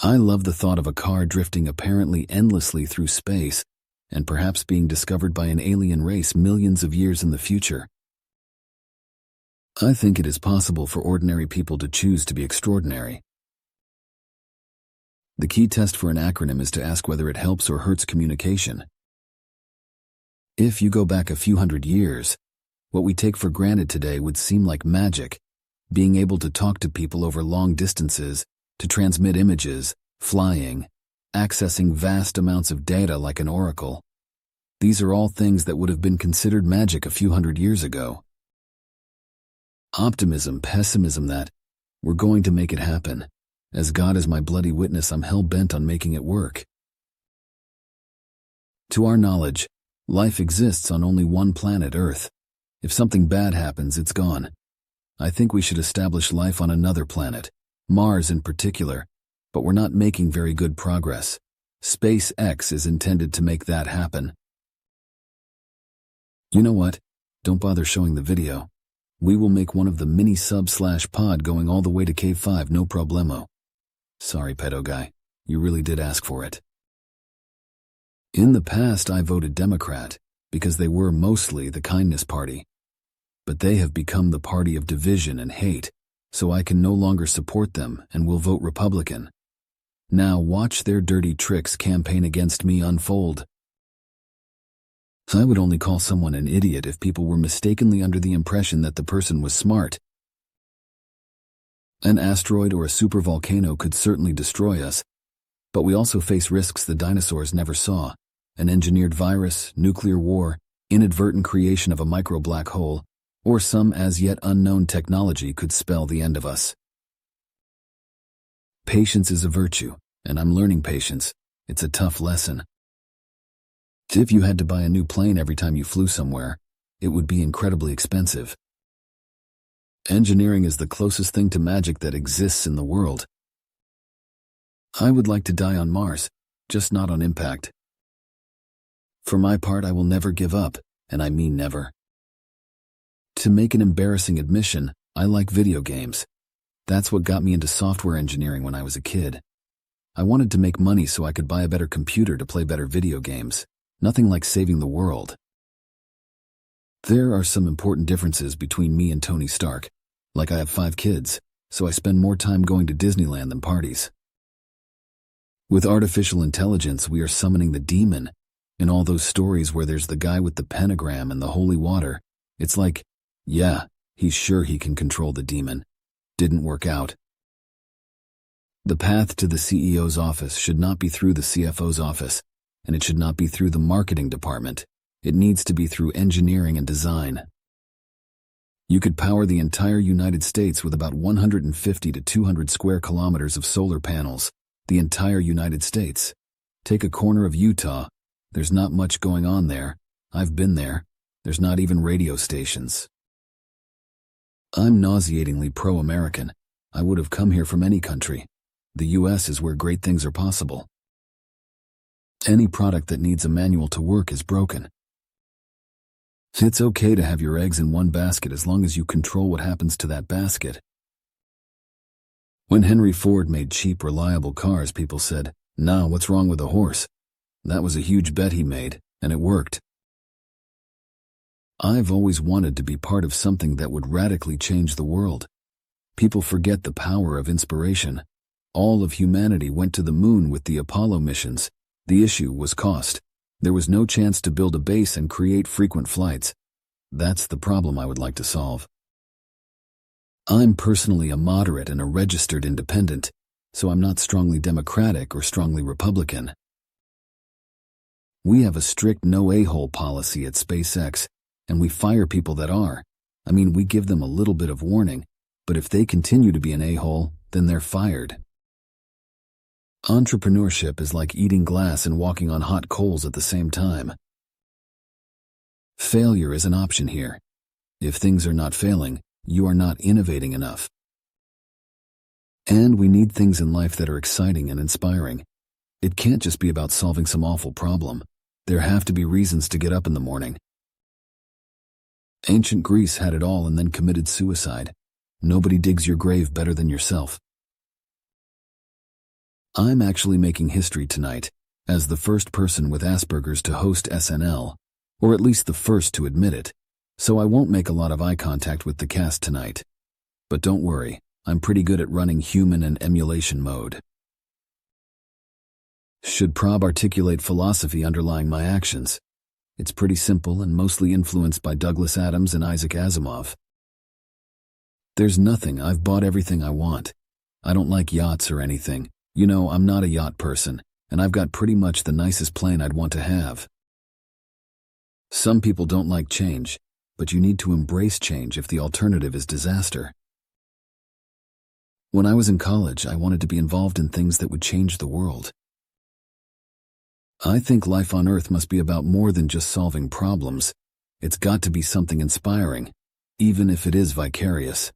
I love the thought of a car drifting apparently endlessly through space and perhaps being discovered by an alien race millions of years in the future. I think it is possible for ordinary people to choose to be extraordinary. The key test for an acronym is to ask whether it helps or hurts communication. If you go back a few hundred years, what we take for granted today would seem like magic, being able to talk to people over long distances, to transmit images, flying, accessing vast amounts of data like an oracle. These are all things that would have been considered magic a few hundred years ago. Optimism, pessimism, that we're going to make it happen. As God is my bloody witness, I'm hell-bent on making it work. To our knowledge, life exists on only one planet, Earth. If something bad happens, it's gone. I think we should establish life on another planet, Mars in particular, but we're not making very good progress. SpaceX is intended to make that happen. You know what? Don't bother showing the video. We will make one of the mini sub/pod going all the way to Cave 5, no problemo. Sorry, pedo guy. You really did ask for it. In the past, I voted Democrat because they were mostly the kindness party. But they have become the party of division and hate, so I can no longer support them and will vote Republican. Now watch their dirty tricks campaign against me unfold. I would only call someone an idiot if people were mistakenly under the impression that the person was smart. An asteroid or a supervolcano could certainly destroy us, but we also face risks the dinosaurs never saw. An engineered virus, nuclear war, inadvertent creation of a micro-black hole, or some as-yet unknown technology could spell the end of us. Patience is a virtue, and I'm learning patience. It's a tough lesson. If you had to buy a new plane every time you flew somewhere, it would be incredibly expensive. Engineering is the closest thing to magic that exists in the world. I would like to die on Mars, just not on impact. For my part, I will never give up, and I mean never. To make an embarrassing admission, I like video games. That's what got me into software engineering when I was a kid. I wanted to make money so I could buy a better computer to play better video games. Nothing like saving the world. There are some important differences between me and Tony Stark. Like I have 5 kids, so I spend more time going to Disneyland than parties. With artificial intelligence, we are summoning the demon. In all those stories where there's the guy with the pentagram and the holy water, it's like, yeah, he's sure he can control the demon. Didn't work out. The path to the CEO's office should not be through the CFO's office, and it should not be through the marketing department. It needs to be through engineering and design. You could power the entire United States with about 150 to 200 square kilometers of solar panels. The entire United States. Take a corner of Utah. There's not much going on there. I've been there. There's not even radio stations. I'm nauseatingly pro-American. I would have come here from any country. The US is where great things are possible. Any product that needs a manual to work is broken. It's okay to have your eggs in one basket as long as you control what happens to that basket. When Henry Ford made cheap, reliable cars, people said, "Nah, what's wrong with a horse?" That was a huge bet he made, and it worked. I've always wanted to be part of something that would radically change the world. People forget the power of inspiration. All of humanity went to the moon with the Apollo missions. The issue was cost. There was no chance to build a base and create frequent flights. That's the problem I would like to solve. I'm personally a moderate and a registered independent, so I'm not strongly Democratic or strongly Republican. We have a strict no a-hole policy at SpaceX, and we fire people that are. I mean, we give them a little bit of warning, but if they continue to be an a-hole, then they're fired. Entrepreneurship is like eating glass and walking on hot coals at the same time. Failure is an option here. If things are not failing, you are not innovating enough. And we need things in life that are exciting and inspiring. It can't just be about solving some awful problem. There have to be reasons to get up in the morning. Ancient Greece had it all and then committed suicide. Nobody digs your grave better than yourself. I'm actually making history tonight, as the first person with Asperger's to host SNL, or at least the first to admit it, so I won't make a lot of eye contact with the cast tonight. But don't worry, I'm pretty good at running human and emulation mode. Should Prob articulate philosophy underlying my actions? It's pretty simple and mostly influenced by Douglas Adams and Isaac Asimov. There's nothing. I've bought everything I want. I don't like yachts or anything. You know, I'm not a yacht person, and I've got pretty much the nicest plane I'd want to have. Some people don't like change, but you need to embrace change if the alternative is disaster. When I was in college, I wanted to be involved in things that would change the world. I think life on Earth must be about more than just solving problems. It's got to be something inspiring, even if it is vicarious.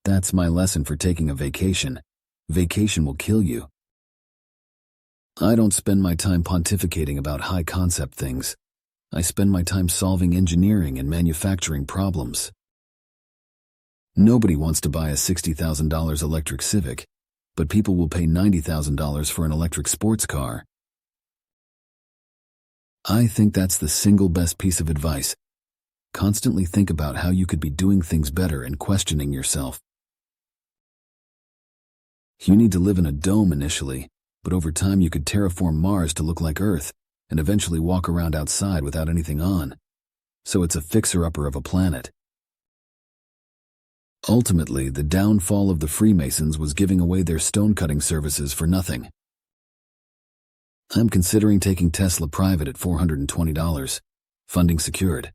That's my lesson for taking a vacation. Vacation will kill you. I don't spend my time pontificating about high-concept things. I spend my time solving engineering and manufacturing problems. Nobody wants to buy a $60,000 electric Civic, but people will pay $90,000 for an electric sports car. I think that's the single best piece of advice. Constantly think about how you could be doing things better and questioning yourself. You need to live in a dome initially, but over time you could terraform Mars to look like Earth and eventually walk around outside without anything on. So it's a fixer-upper of a planet. Ultimately, the downfall of the Freemasons was giving away their stone-cutting services for nothing. I'm considering taking Tesla private at $420, funding secured.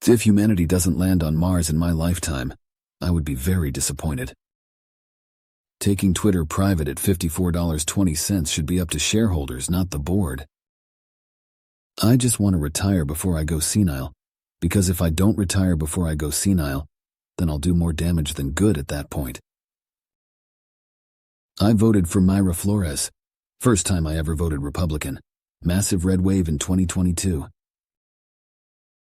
If humanity doesn't land on Mars in my lifetime, I would be very disappointed. Taking Twitter private at $54.20 should be up to shareholders, not the board. I just want to retire before I go senile, because if I don't retire before I go senile, then I'll do more damage than good at that point. I voted for Mayra Flores. First time I ever voted Republican. Massive red wave in 2022.